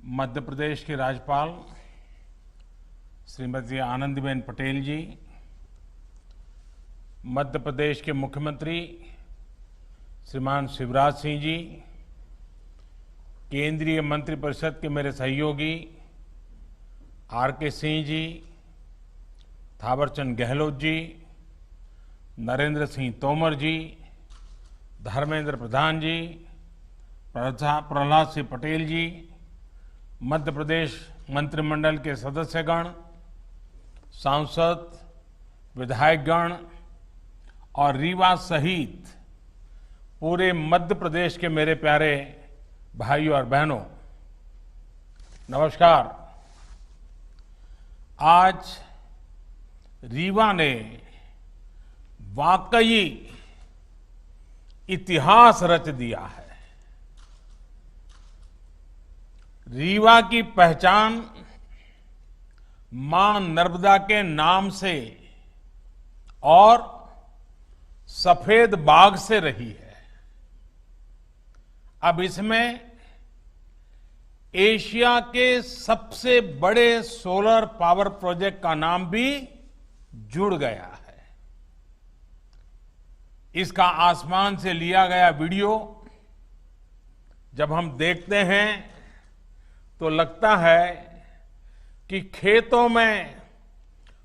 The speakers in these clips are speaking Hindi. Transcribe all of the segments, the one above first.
मध्य प्रदेश की राज्यपाल श्रीमती आनंदीबेन पटेल जी, मध्य प्रदेश के मुख्यमंत्री श्रीमान शिवराज सिंह जी, केंद्रीय मंत्रिपरिषद के मेरे सहयोगी आर.के. सिंह जी, थावरचंद गहलोत जी, नरेंद्र सिंह तोमर जी, धर्मेंद्र प्रधान जी, प्रहलाद सिंह पटेल जी, मध्य प्रदेश मंत्रिमंडल के सदस्यगण, सांसद, विधायकगण और रीवा सहित पूरे मध्य प्रदेश के मेरे प्यारे भाइयों और बहनों, नमस्कार। आज रीवा ने वाकई इतिहास रच दिया है। रीवा की पहचान मां नर्मदा के नाम से और सफेद बाग से रही है। अब इसमें एशिया के सबसे बड़े सोलर पावर प्रोजेक्ट का नाम भी जुड़ गया है। इसका आसमान से लिया गया वीडियो जब हम देखते हैं तो लगता है कि खेतों में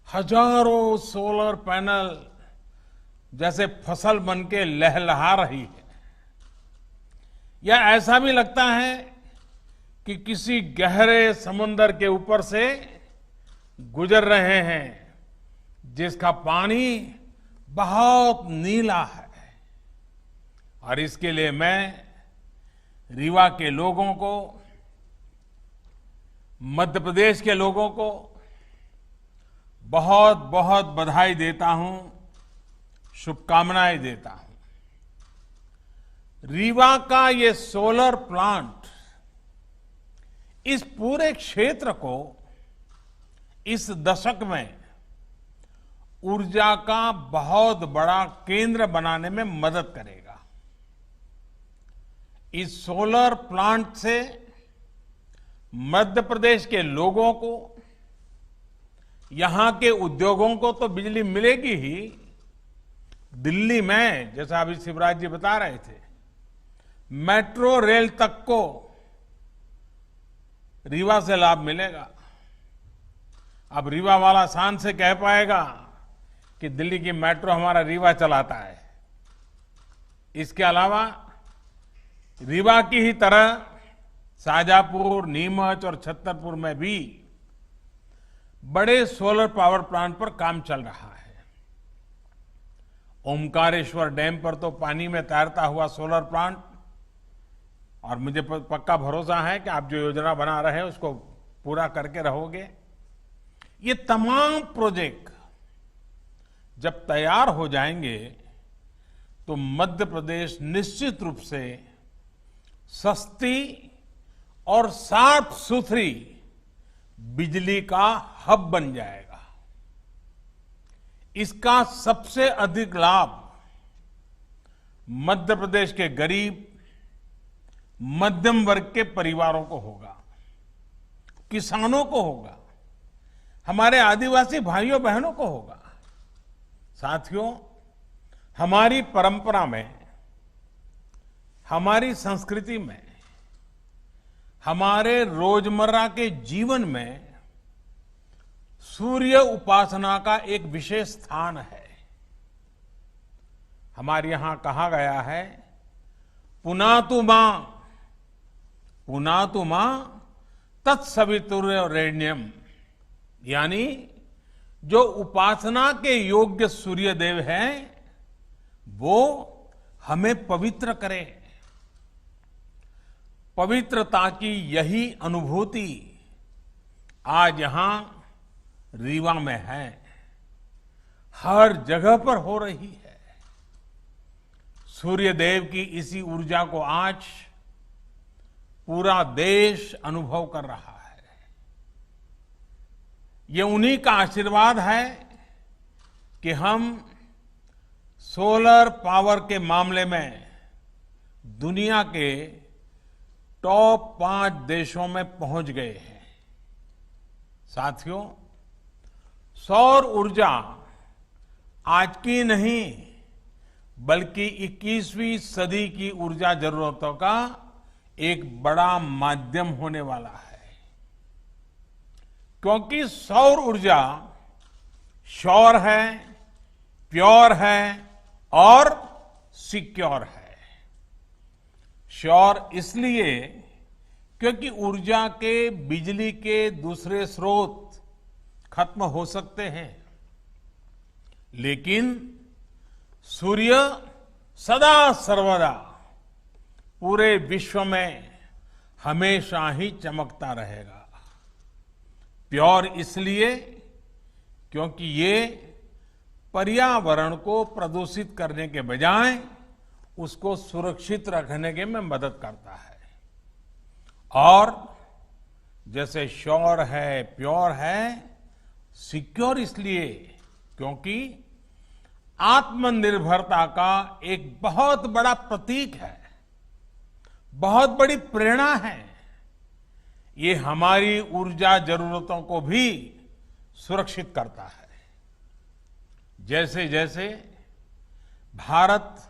हजारों सोलर पैनल जैसे फसल बनके लहलहा रही है, या ऐसा भी लगता है कि किसी गहरे समुद्र के ऊपर से गुजर रहे हैं जिसका पानी बहुत नीला है। और इसके लिए मैं रीवा के लोगों को, मध्य प्रदेश के लोगों को बहुत बहुत बधाई देता हूं, शुभकामनाएं देता हूं। रीवा का ये सोलर प्लांट इस पूरे क्षेत्र को इस दशक में ऊर्जा का बहुत बड़ा केंद्र बनाने में मदद करेगा। इस सोलर प्लांट से मध्य प्रदेश के लोगों को, यहां के उद्योगों को तो बिजली मिलेगी ही, दिल्ली में जैसा अभी शिवराज जी बता रहे थे, मेट्रो रेल तक को रीवा से लाभ मिलेगा। अब रीवा वाला शान से कह पाएगा कि दिल्ली की मेट्रो हमारा रीवा चलाता है। इसके अलावा रीवा की ही तरह शाजापुर, नीमच और छतरपुर में भी बड़े सोलर पावर प्लांट पर काम चल रहा है। ओमकारेश्वर डैम पर तो पानी में तैरता हुआ सोलर प्लांट, और मुझे पक्का भरोसा है कि आप जो योजना बना रहे हैं उसको पूरा करके रहोगे। ये तमाम प्रोजेक्ट जब तैयार हो जाएंगे तो मध्य प्रदेश निश्चित रूप से सस्ती और साफ सुथरी बिजली का हब बन जाएगा। इसका सबसे अधिक लाभ मध्य प्रदेश के गरीब, मध्यम वर्ग के परिवारों को होगा, किसानों को होगा, हमारे आदिवासी भाइयों बहनों को होगा। साथियों, हमारी परंपरा में, हमारी संस्कृति में, हमारे रोजमर्रा के जीवन में सूर्य उपासना का एक विशेष स्थान है। हमारे यहां कहा गया है, पुनातु मां तत्सवितुर्वरेण्यम, यानी जो उपासना के योग्य सूर्य देव हैं वो हमें पवित्र करे। पवित्रता की यही अनुभूति आज यहां रीवा में है, हर जगह पर हो रही है। सूर्य देव की इसी ऊर्जा को आज पूरा देश अनुभव कर रहा है। ये उन्हीं का आशीर्वाद है कि हम सोलर पावर के मामले में दुनिया के टॉप 5 देशों में पहुंच गए हैं। साथियों, सौर ऊर्जा आज की नहीं बल्कि 21वीं सदी की ऊर्जा जरूरतों का एक बड़ा माध्यम होने वाला है, क्योंकि सौर ऊर्जा श्योर है, प्योर है और सिक्योर है। श्योर इसलिए क्योंकि ऊर्जा के बिजली के दूसरे स्रोत खत्म हो सकते हैं, लेकिन सूर्य सदा सर्वदा पूरे विश्व में हमेशा ही चमकता रहेगा। प्योर इसलिए क्योंकि ये पर्यावरण को प्रदूषित करने के बजाय उसको सुरक्षित रखने के में मदद करता है। और जैसे श्योर है, प्योर है, सिक्योर इसलिए क्योंकि आत्मनिर्भरता का एक बहुत बड़ा प्रतीक है, बहुत बड़ी प्रेरणा है। ये हमारी ऊर्जा जरूरतों को भी सुरक्षित करता है। जैसे जैसे भारत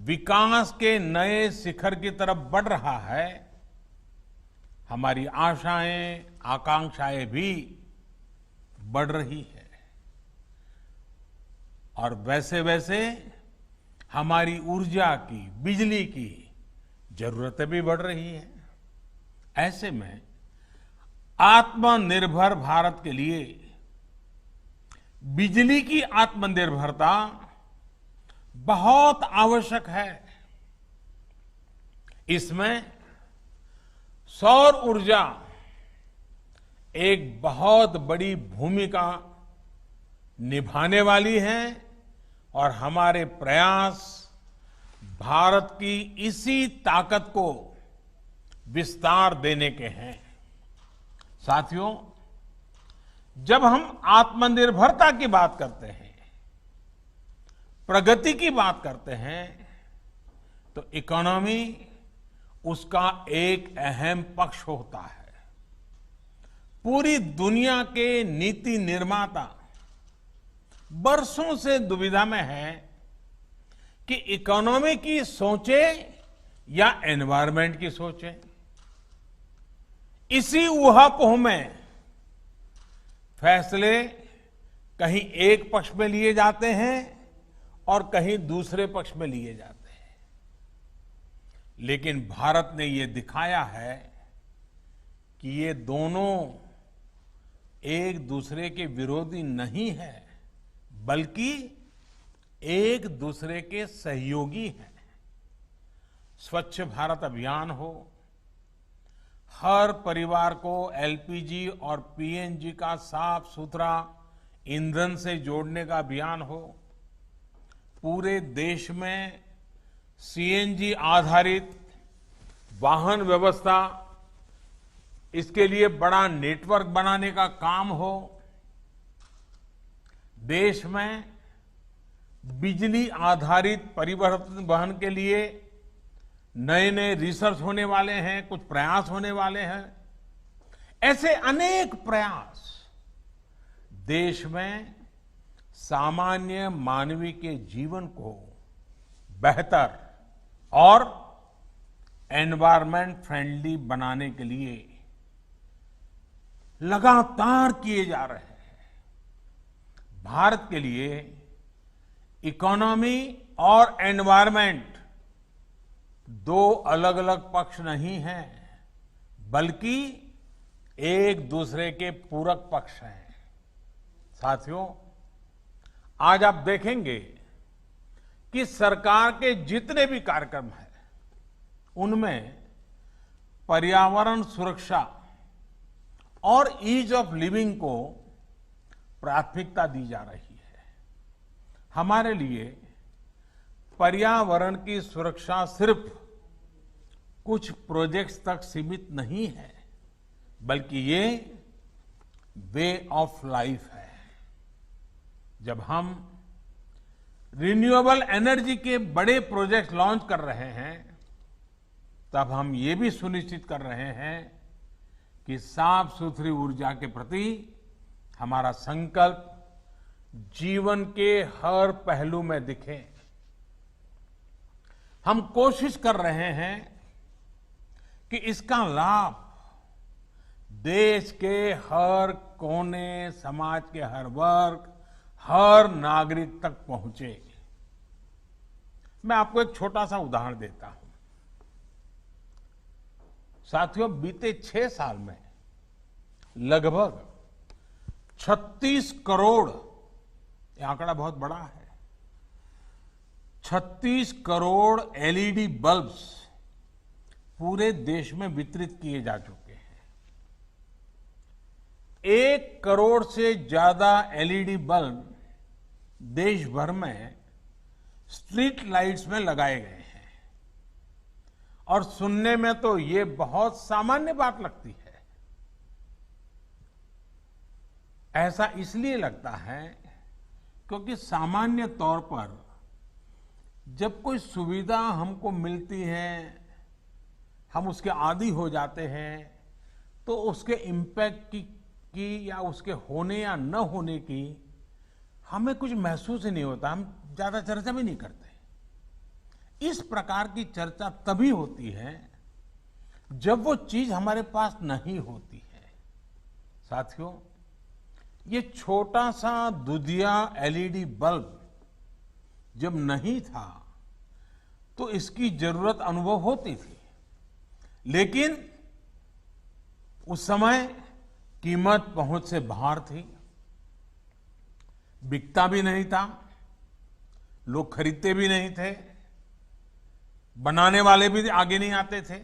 विकास के नए शिखर की तरफ बढ़ रहा है, हमारी आशाएं, आकांक्षाएं भी बढ़ रही है और वैसे वैसे हमारी ऊर्जा की, बिजली की जरूरतें भी बढ़ रही है। ऐसे में आत्मनिर्भर भारत के लिए बिजली की आत्मनिर्भरता बहुत आवश्यक है। इसमें सौर ऊर्जा एक बहुत बड़ी भूमिका निभाने वाली है और हमारे प्रयास भारत की इसी ताकत को विस्तार देने के हैं। साथियों, जब हम आत्मनिर्भरता की बात करते हैं, प्रगति की बात करते हैं, तो इकोनॉमी उसका एक अहम पक्ष होता है। पूरी दुनिया के नीति निर्माता बरसों से दुविधा में है कि इकोनॉमी की सोचे या एनवायरमेंट की सोचे। इसी ऊहापोह में फैसले कहीं एक पक्ष में लिए जाते हैं और कहीं दूसरे पक्ष में लिए जाते हैं। लेकिन भारत ने ये दिखाया है कि ये दोनों एक दूसरे के विरोधी नहीं है, बल्कि एक दूसरे के सहयोगी हैं। स्वच्छ भारत अभियान हो, हर परिवार को एलपीजी और पीएनजी का साफ सुथरा ईंधन से जोड़ने का अभियान हो, पूरे देश में सीएनजी आधारित वाहन व्यवस्था, इसके लिए बड़ा नेटवर्क बनाने का काम हो, देश में बिजली आधारित परिवहन के लिए नए नए रिसर्च होने वाले हैं, कुछ प्रयास होने वाले हैं। ऐसे अनेक प्रयास देश में सामान्य मानवीय के जीवन को बेहतर और एनवायरमेंट फ्रेंडली बनाने के लिए लगातार किए जा रहे हैं। भारत के लिए इकोनॉमी और एनवायरमेंट दो अलग अलग पक्ष नहीं हैं, बल्कि एक दूसरे के पूरक पक्ष हैं। साथियों, आज आप देखेंगे कि सरकार के जितने भी कार्यक्रम हैं, उनमें पर्यावरण सुरक्षा और ईज ऑफ लिविंग को प्राथमिकता दी जा रही है। हमारे लिए पर्यावरण की सुरक्षा सिर्फ कुछ प्रोजेक्ट्स तक सीमित नहीं है, बल्कि ये वे ऑफ लाइफ है। जब हम रिन्यूएबल एनर्जी के बड़े प्रोजेक्ट लॉन्च कर रहे हैं, तब हम ये भी सुनिश्चित कर रहे हैं कि साफ सुथरी ऊर्जा के प्रति हमारा संकल्प जीवन के हर पहलू में दिखे। हम कोशिश कर रहे हैं कि इसका लाभ देश के हर कोने, समाज के हर वर्ग, हर नागरिक तक पहुंचे। मैं आपको एक छोटा सा उदाहरण देता हूं। साथियों, बीते 6 साल में लगभग 36 करोड़, ये आंकड़ा बहुत बड़ा है, 36 करोड़ एलईडी बल्ब्स पूरे देश में वितरित किए जा चुके हैं। 1 करोड़ से ज्यादा एलईडी बल्ब देश भर में स्ट्रीट लाइट्स में लगाए गए हैं। और सुनने में तो ये बहुत सामान्य बात लगती है। ऐसा इसलिए लगता है क्योंकि सामान्य तौर पर जब कोई सुविधा हमको मिलती है, हम उसके आदी हो जाते हैं, तो उसके इम्पैक्ट की या उसके होने या न होने की हमें कुछ महसूस ही नहीं होता। हम ज्यादा चर्चा भी नहीं करते। इस प्रकार की चर्चा तभी होती है जब वो चीज हमारे पास नहीं होती है। साथियों, ये छोटा सा दुधिया एलईडी बल्ब जब नहीं था तो इसकी जरूरत अनुभव होती थी, लेकिन उस समय कीमत पहुंच से बाहर थी, बिकता भी नहीं था, लोग खरीदते भी नहीं थे, बनाने वाले भी आगे नहीं आते थे।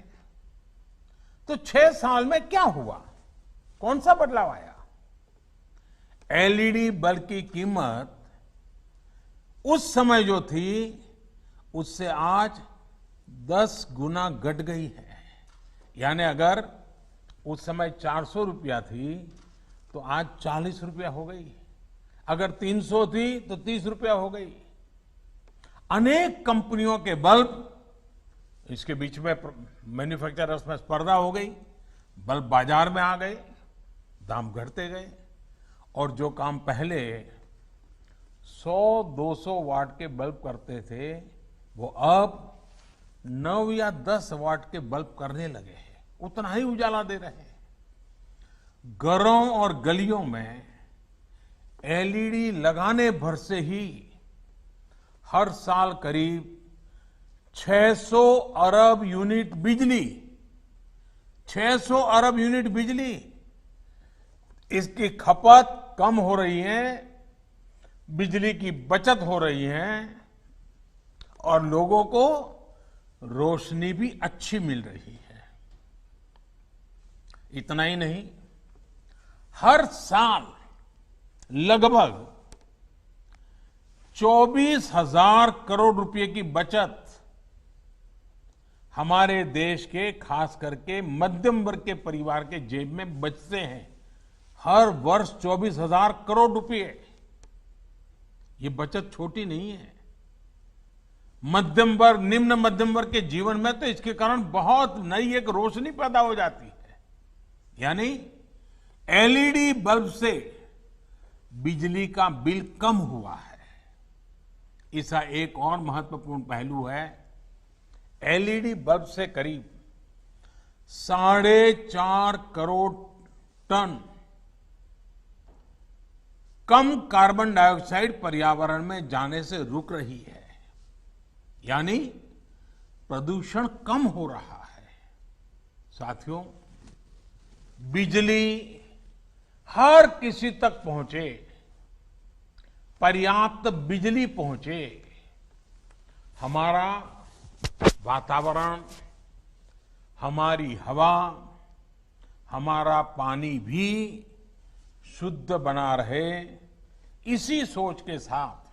तो 6 साल में क्या हुआ? कौन सा बदलाव आया? एलईडी बल्ब की कीमत उस समय जो थी उससे आज 10 गुना घट गई है। यानी अगर उस समय 400 रुपया थी तो आज 40 रुपया हो गई। अगर 300 थी तो 30 रुपया हो गई। अनेक कंपनियों के बल्ब, इसके बीच में मैन्युफैक्चरर्स में स्पर्धा हो गई, बल्ब बाजार में आ गए, दाम घटते गए और जो काम पहले 100-200 वाट के बल्ब करते थे वो अब 9 या 10 वाट के बल्ब करने लगे हैं। उतना ही उजाला दे रहे हैं। घरों और गलियों में एलईडी लगाने भर से ही हर साल करीब 600 अरब यूनिट बिजली, 600 अरब यूनिट बिजली, इसकी खपत कम हो रही है, बिजली की बचत हो रही है और लोगों को रोशनी भी अच्छी मिल रही है। इतना ही नहीं, हर साल लगभग 24,000 करोड़ रुपए की बचत हमारे देश के खास करके मध्यम वर्ग के परिवार के जेब में बचते हैं। हर वर्ष 24,000 करोड़ रुपए। ये बचत छोटी नहीं है। मध्यम वर्ग, निम्न मध्यम वर्ग के जीवन में तो इसके कारण बहुत नई एक रोशनी पैदा हो जाती है। यानी एलईडी बल्ब से बिजली का बिल कम हुआ है। इसका एक और महत्वपूर्ण पहलू है, एलईडी बल्ब से करीब 4.5 करोड़ टन कम कार्बन डाइऑक्साइड पर्यावरण में जाने से रुक रही है। यानी प्रदूषण कम हो रहा है। साथियों, बिजली हर किसी तक पहुंचे, पर्याप्त बिजली पहुंचे, हमारा वातावरण, हमारी हवा, हमारा पानी भी शुद्ध बना रहे, इसी सोच के साथ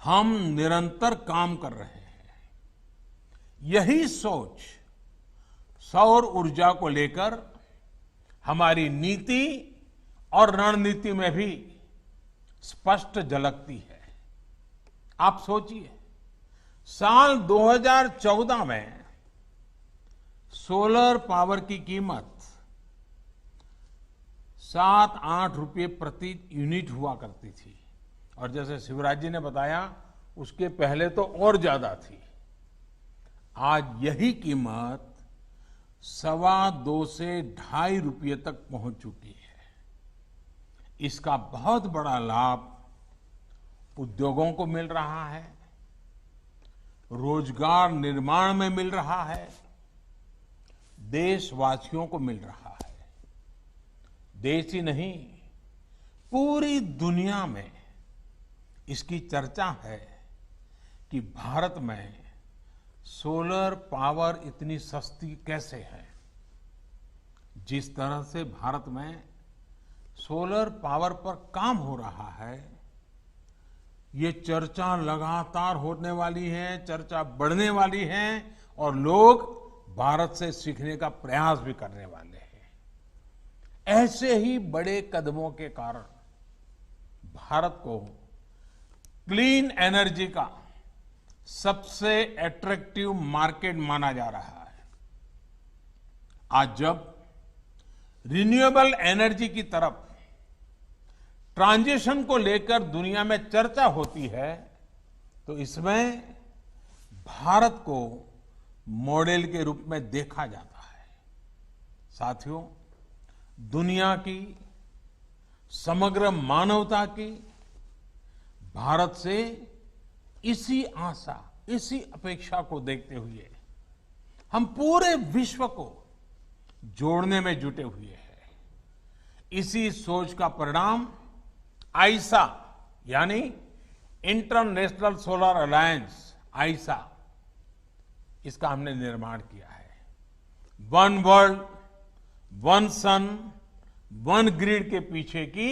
हम निरंतर काम कर रहे हैं। यही सोच सौर ऊर्जा को लेकर हमारी नीति और रणनीति में भी स्पष्ट झलकती है। आप सोचिए, साल 2014 में सोलर पावर की कीमत 7-8 रुपये प्रति यूनिट हुआ करती थी और जैसे शिवराज जी ने बताया उसके पहले तो और ज्यादा थी। आज यही कीमत 2.25 से 2.5 रुपये तक पहुंच चुकी है। इसका बहुत बड़ा लाभ उद्योगों को मिल रहा है, रोजगार निर्माण में मिल रहा है, देशवासियों को मिल रहा है। देश ही नहीं, पूरी दुनिया में इसकी चर्चा है कि भारत में सोलर पावर इतनी सस्ती कैसे है। जिस तरह से भारत में सोलर पावर पर काम हो रहा है, ये चर्चा लगातार होने वाली है, चर्चा बढ़ने वाली है और लोग भारत से सीखने का प्रयास भी करने वाले हैं। ऐसे ही बड़े कदमों के कारण भारत को क्लीन एनर्जी का सबसे अट्रैक्टिव मार्केट माना जा रहा है। आज जब रिन्यूएबल एनर्जी की तरफ ट्रांजिशन को लेकर दुनिया में चर्चा होती है तो इसमें भारत को मॉडल के रूप में देखा जाता है। साथियों, दुनिया की, समग्र मानवता की भारत से इसी आशा, इसी अपेक्षा को देखते हुए हम पूरे विश्व को जोड़ने में जुटे हुए हैं। इसी सोच का परिणाम आईसा यानी इंटरनेशनल सोलर अलायंस, आईसा, इसका हमने निर्माण किया है। वन वर्ल्ड, वन सन, वन ग्रिड के पीछे की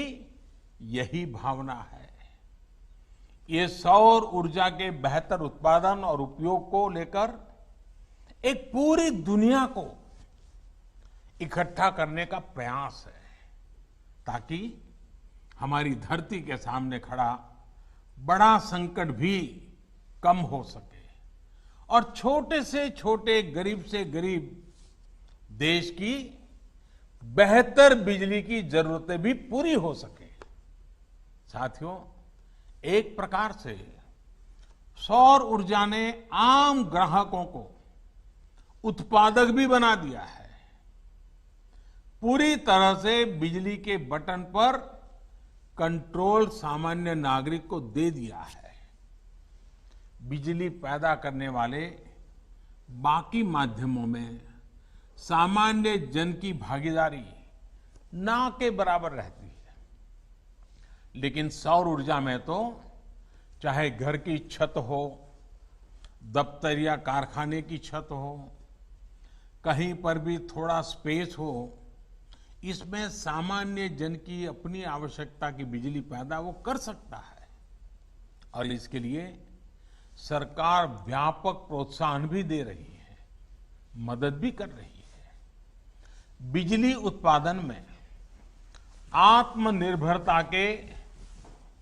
यही भावना है। ये सौर ऊर्जा के बेहतर उत्पादन और उपयोग को लेकर एक पूरी दुनिया को इकट्ठा करने का प्रयास है ताकि हमारी धरती के सामने खड़ा बड़ा संकट भी कम हो सके और छोटे से छोटे, गरीब से गरीब देश की बेहतर बिजली की जरूरतें भी पूरी हो सके। साथियों, एक प्रकार से सौर ऊर्जा ने आम ग्राहकों को उत्पादक भी बना दिया है। पूरी तरह से बिजली के बटन पर कंट्रोल सामान्य नागरिक को दे दिया है। बिजली पैदा करने वाले बाकी माध्यमों में सामान्य जन की भागीदारी ना के बराबर रहती है, लेकिन सौर ऊर्जा में तो चाहे घर की छत हो, दफ्तर या कारखाने की छत हो, कहीं पर भी थोड़ा स्पेस हो, इसमें सामान्य जन की अपनी आवश्यकता की बिजली पैदा वो कर सकता है और इसके लिए सरकार व्यापक प्रोत्साहन भी दे रही है, मदद भी कर रही है। बिजली उत्पादन में आत्मनिर्भरता के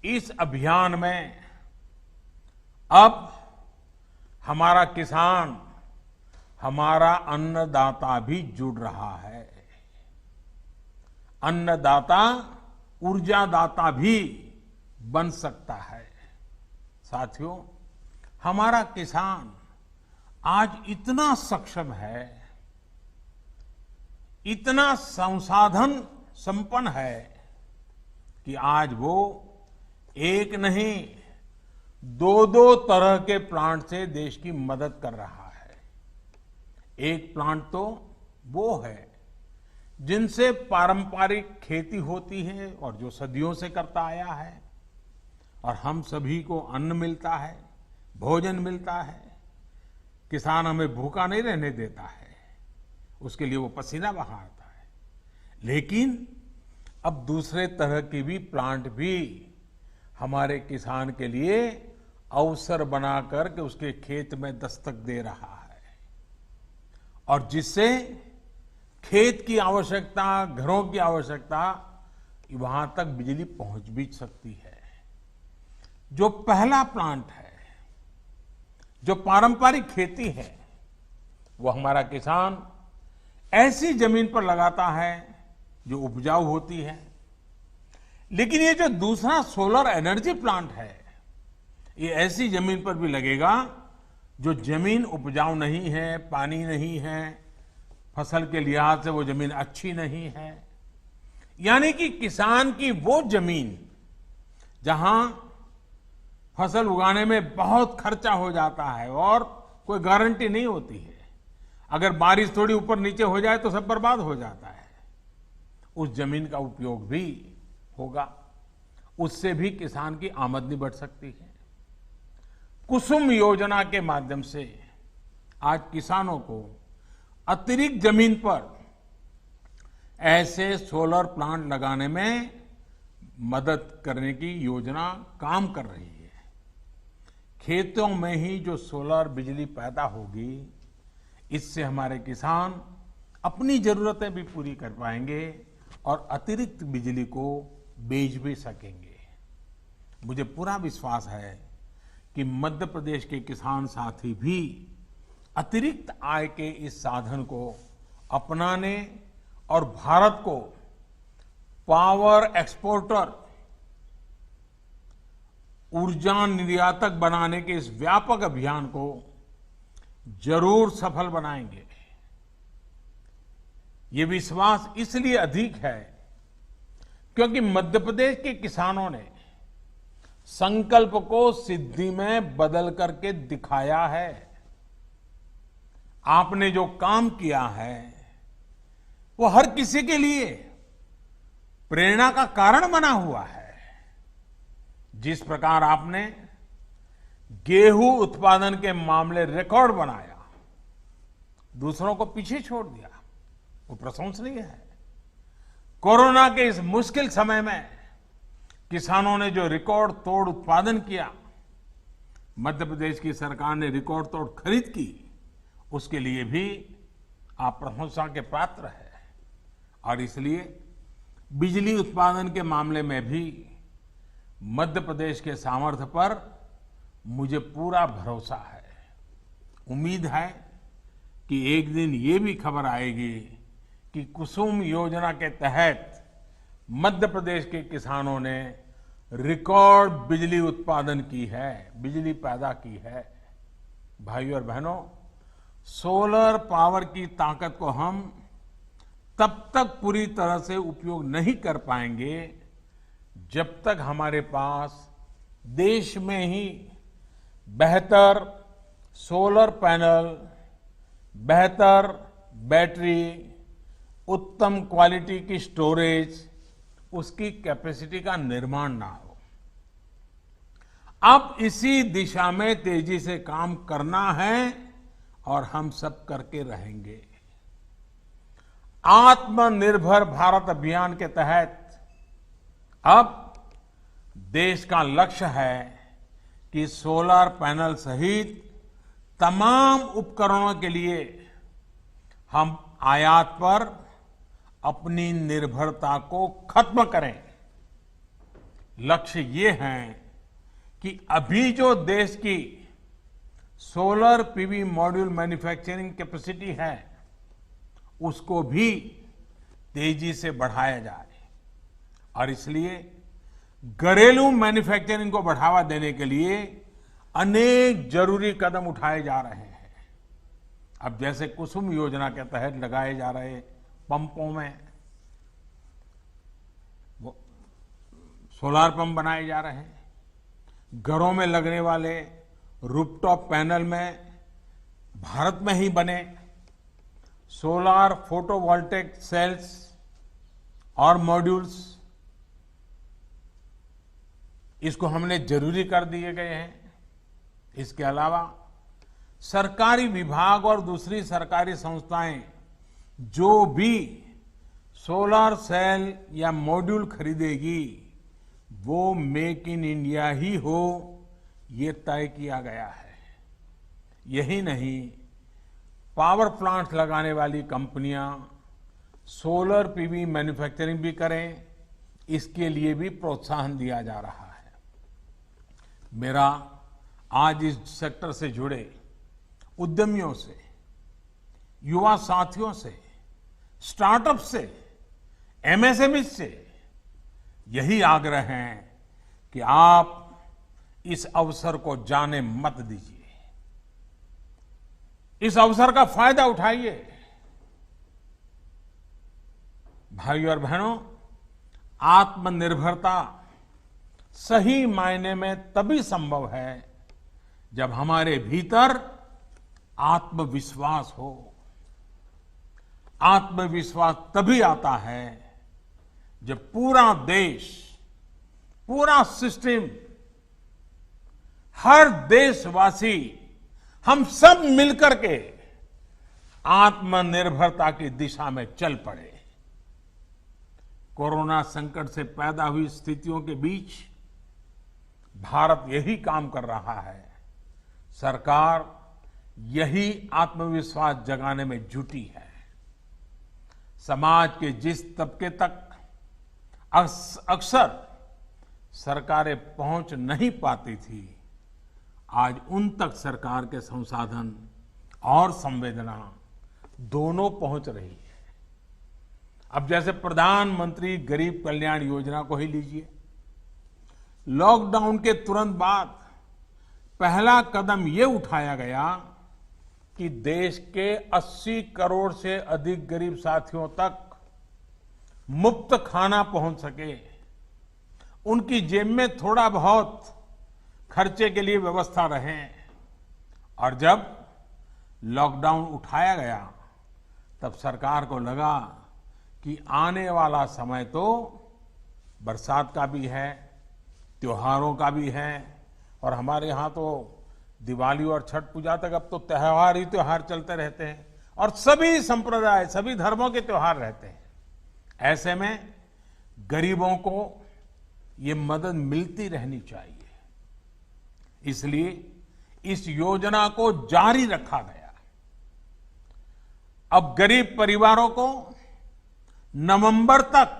इस अभियान में अब हमारा किसान, हमारा अन्नदाता भी जुड़ रहा है। अन्नदाता ऊर्जादाता भी बन सकता है। साथियों, हमारा किसान आज इतना सक्षम है, इतना संसाधन संपन्न है कि आज वो एक नहीं, दो तरह के प्लांट से देश की मदद कर रहा है। एक प्लांट तो वो है जिनसे पारंपरिक खेती होती है और जो सदियों से करता आया है और हम सभी को अन्न मिलता है, भोजन मिलता है। किसान हमें भूखा नहीं रहने देता है, उसके लिए वो पसीना बहाता है। लेकिन अब दूसरे तरह की भी प्लांट भी हमारे किसान के लिए अवसर बनाकर के उसके खेत में दस्तक दे रहा है और जिससे खेत की आवश्यकता, घरों की आवश्यकता, वहां तक बिजली पहुंच भी सकती है। जो पहला प्लांट है, जो पारंपरिक खेती है, वो हमारा किसान ऐसी जमीन पर लगाता है जो उपजाऊ होती है। लेकिन ये जो दूसरा सोलर एनर्जी प्लांट है, ये ऐसी जमीन पर भी लगेगा जो जमीन उपजाऊ नहीं है, पानी नहीं है, फसल के लिहाज से वो जमीन अच्छी नहीं है। यानी कि किसान की वो जमीन जहां फसल उगाने में बहुत खर्चा हो जाता है और कोई गारंटी नहीं होती है, अगर बारिश थोड़ी ऊपर नीचे हो जाए तो सब बर्बाद हो जाता है, उस जमीन का उपयोग भी होगा, उससे भी किसान की आमदनी बढ़ सकती है। कुसुम योजना के माध्यम से आज किसानों को अतिरिक्त जमीन पर ऐसे सोलर प्लांट लगाने में मदद करने की योजना काम कर रही है। खेतों में ही जो सोलर बिजली पैदा होगी, इससे हमारे किसान अपनी जरूरतें भी पूरी कर पाएंगे और अतिरिक्त बिजली को बेच भी सकेंगे। मुझे पूरा विश्वास है कि मध्य प्रदेश के किसान साथी भी अतिरिक्त आय के इस साधन को अपनाने और भारत को पावर एक्सपोर्टर, ऊर्जा निर्यातक बनाने के इस व्यापक अभियान को जरूर सफल बनाएंगे। ये विश्वास इसलिए अधिक है क्योंकि मध्य प्रदेश के किसानों ने संकल्प को सिद्धि में बदल करके दिखाया है। आपने जो काम किया है वो हर किसी के लिए प्रेरणा का कारण बना हुआ है। जिस प्रकार आपने गेहूं उत्पादन के मामले रिकॉर्ड बनाया, दूसरों को पीछे छोड़ दिया, वो प्रशंसनीय है। कोरोना के इस मुश्किल समय में किसानों ने जो रिकॉर्ड तोड़ उत्पादन किया, मध्य प्रदेश की सरकार ने रिकॉर्ड तोड़ खरीद की, उसके लिए भी आप प्रशंसा के पात्र हैं। और इसलिए बिजली उत्पादन के मामले में भी मध्य प्रदेश के सामर्थ्य पर मुझे पूरा भरोसा है। उम्मीद है कि एक दिन ये भी खबर आएगी कि कुसुम योजना के तहत मध्य प्रदेश के किसानों ने रिकॉर्ड बिजली उत्पादन की है, बिजली पैदा की है। भाइयों और बहनों, सोलर पावर की ताकत को हम तब तक पूरी तरह से उपयोग नहीं कर पाएंगे जब तक हमारे पास देश में ही बेहतर सोलर पैनल, बेहतर बैटरी, उत्तम क्वालिटी की स्टोरेज, उसकी कैपेसिटी का निर्माण ना हो। अब इसी दिशा में तेजी से काम करना है और हम सब करके रहेंगे। आत्मनिर्भर भारत अभियान के तहत अब देश का लक्ष्य है कि सोलर पैनल सहित तमाम उपकरणों के लिए हम आयात पर अपनी निर्भरता को खत्म करें। लक्ष्य ये है कि अभी जो देश की solar PV module manufacturing capacity है, उसको भी तेजी से बढ़ाया जाए। और इसलिए घरेलू मैन्युफैक्चरिंग को बढ़ावा देने के लिए अनेक जरूरी कदम उठाए जा रहे हैं। अब जैसे कुसुम योजना के तहत लगाए जा रहे पंपों में वो सोलार पंप बनाए जा रहे हैं, घरों में लगने वाले रूफटॉप पैनल में भारत में ही बने सोलार फोटोवोल्टेक सेल्स और मॉड्यूल्स, इसको हमने जरूरी कर दिए गए हैं। इसके अलावा सरकारी विभाग और दूसरी सरकारी संस्थाएं जो भी सोलर सेल या मॉड्यूल खरीदेगी वो मेक इन इंडिया ही हो, ये तय किया गया है। यही नहीं, पावर प्लांट लगाने वाली कंपनियां सोलर पीवी मैन्युफैक्चरिंग भी करें, इसके लिए भी प्रोत्साहन दिया जा रहा है। मेरा आज इस सेक्टर से जुड़े उद्यमियों से, युवा साथियों से स्टार्टअप से, एमएसएमई से यही आग्रह है कि आप इस अवसर को जाने मत दीजिए। इस अवसर का फायदा उठाइए। भाइयों और बहनों, आत्मनिर्भरता सही मायने में तभी संभव है जब हमारे भीतर आत्मविश्वास हो। आत्मविश्वास तभी आता है जब पूरा देश, पूरा सिस्टम, हर देशवासी, हम सब मिलकर के आत्मनिर्भरता की दिशा में चल पड़े। कोरोना संकट से पैदा हुई स्थितियों के बीच भारत यही काम कर रहा है। सरकार यही आत्मविश्वास जगाने में जुटी है। समाज के जिस तबके तक अक्सर सरकारें पहुंच नहीं पाती थी, आज उन तक सरकार के संसाधन और संवेदना दोनों पहुंच रही है। अब जैसे प्रधानमंत्री गरीब कल्याण योजना को ही लीजिए। लॉकडाउन के तुरंत बाद पहला कदम ये उठाया गया कि देश के 80 करोड़ से अधिक गरीब साथियों तक मुफ्त खाना पहुंच सके, उनकी जेब में थोड़ा बहुत खर्चे के लिए व्यवस्था रहे। और जब लॉकडाउन उठाया गया तब सरकार को लगा कि आने वाला समय तो बरसात का भी है, त्योहारों का भी है, और हमारे यहाँ तो दिवाली और छठ पूजा तक अब तो त्योहार ही त्योहार चलते रहते हैं और सभी संप्रदाय, सभी धर्मों के त्योहार रहते हैं। ऐसे में गरीबों को ये मदद मिलती रहनी चाहिए। इसलिए इस योजना को जारी रखा गया। अब गरीब परिवारों को नवंबर तक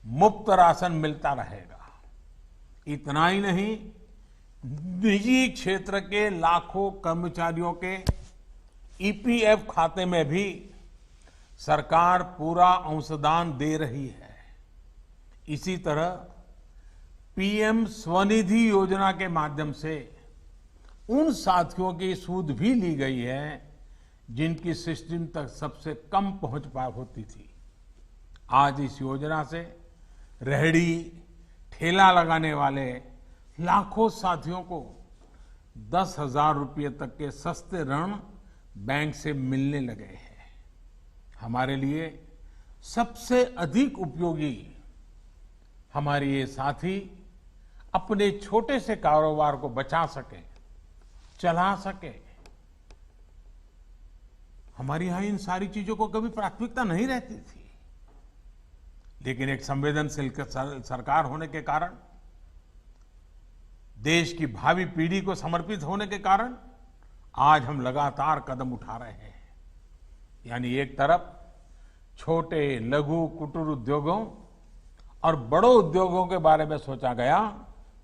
मुफ्त राशन मिलता रहेगा। इतना ही नहीं, निजी क्षेत्र के लाखों कर्मचारियों के ईपीएफ खाते में भी सरकार पूरा अंशदान दे रही है। इसी तरह पीएम स्वनिधि योजना के माध्यम से उन साथियों की सूद भी ली गई है जिनकी सिस्टम तक सबसे कम पहुंच होती थी। आज इस योजना से रेहड़ी, ठेला लगाने वाले लाखों साथियों को 10,000 रुपये तक के सस्ते ऋण बैंक से मिलने लगे हैं। हमारे लिए सबसे अधिक उपयोगी हमारे ये साथी अपने छोटे से कारोबार को बचा सके, चला सके। हमारे यहां इन सारी चीजों को कभी प्राथमिकता नहीं रहती थी, लेकिन एक संवेदनशील सरकार होने के कारण, देश की भावी पीढ़ी को समर्पित होने के कारण आज हम लगातार कदम उठा रहे हैं। यानी एक तरफ छोटे, लघु, कुटीर उद्योगों और बड़े उद्योगों के बारे में सोचा गया,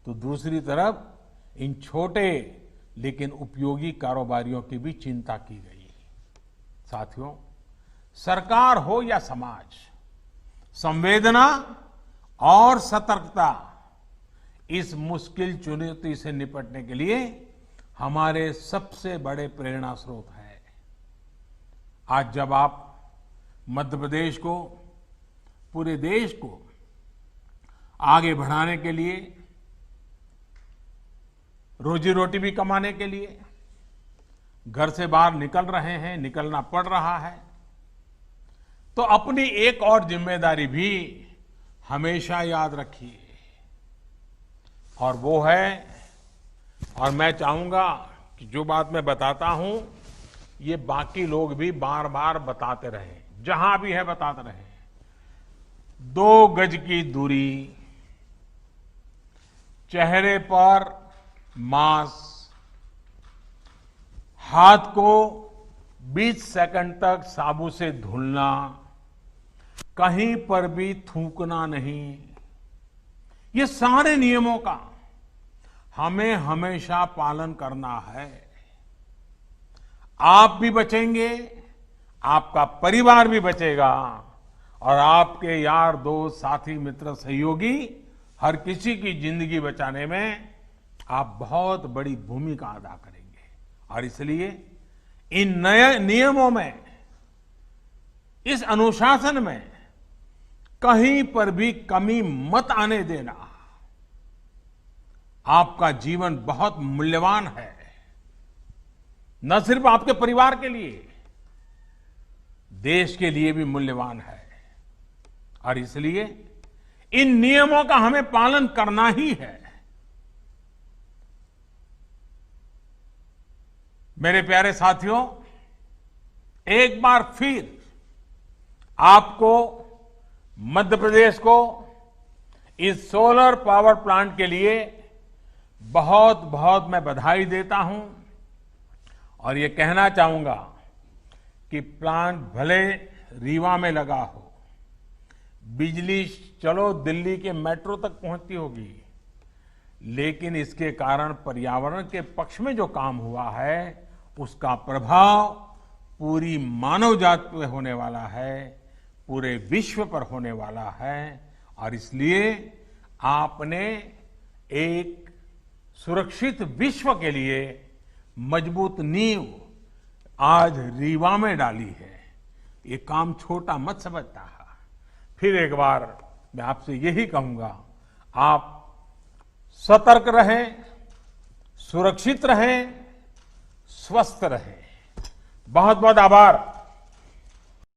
तो दूसरी तरफ इन छोटे लेकिन उपयोगी कारोबारियों की भी चिंता की गई। साथियों, सरकार हो या समाज, संवेदना और सतर्कता इस मुश्किल चुनौती से निपटने के लिए हमारे सबसे बड़े प्रेरणा स्रोत है। आज जब आप मध्य प्रदेश को, पूरे देश को आगे बढ़ाने के लिए, रोजी रोटी भी कमाने के लिए घर से बाहर निकल रहे हैं, निकलना पड़ रहा है, तो अपनी एक और जिम्मेदारी भी हमेशा याद रखिए, और वो है, और मैं चाहूंगा कि जो बात मैं बताता हूं ये बाकी लोग भी बार बार बताते रहें, जहां भी है बताते रहें। 2 गज की दूरी, चेहरे पर मास्क, हाथ को 20 सेकंड तक साबुन से धुलना, कहीं पर भी थूकना नहीं, ये सारे नियमों का हमें हमेशा पालन करना है। आप भी बचेंगे, आपका परिवार भी बचेगा और आपके यार दोस्त साथी मित्र सहयोगी हर किसी की जिंदगी बचाने में आप बहुत बड़ी भूमिका अदा करेंगे। और इसलिए इन नए नियमों में, इस अनुशासन में कहीं पर भी कमी मत आने देना। आपका जीवन बहुत मूल्यवान है, न सिर्फ आपके परिवार के लिए, देश के लिए भी मूल्यवान है। और इसलिए इन नियमों का हमें पालन करना ही है। मेरे प्यारे साथियों, एक बार फिर आपको, मध्य प्रदेश को इस सोलर पावर प्लांट के लिए बहुत बहुत मैं बधाई देता हूं और ये कहना चाहूंगा कि प्लांट भले रीवा में लगा हो, बिजली चलो दिल्ली के मेट्रो तक पहुंचती होगी, लेकिन इसके कारण पर्यावरण के पक्ष में जो काम हुआ है उसका प्रभाव पूरी मानव जाति पे होने वाला है, पूरे विश्व पर होने वाला है। और इसलिए आपने एक सुरक्षित विश्व के लिए मजबूत नींव आज रीवा में डाली है। ये काम छोटा मत समझता है। फिर एक बार मैं आपसे यही कहूंगा, आप सतर्क रहें, सुरक्षित रहें, स्वस्थ रहें। बहुत बहुत आभार।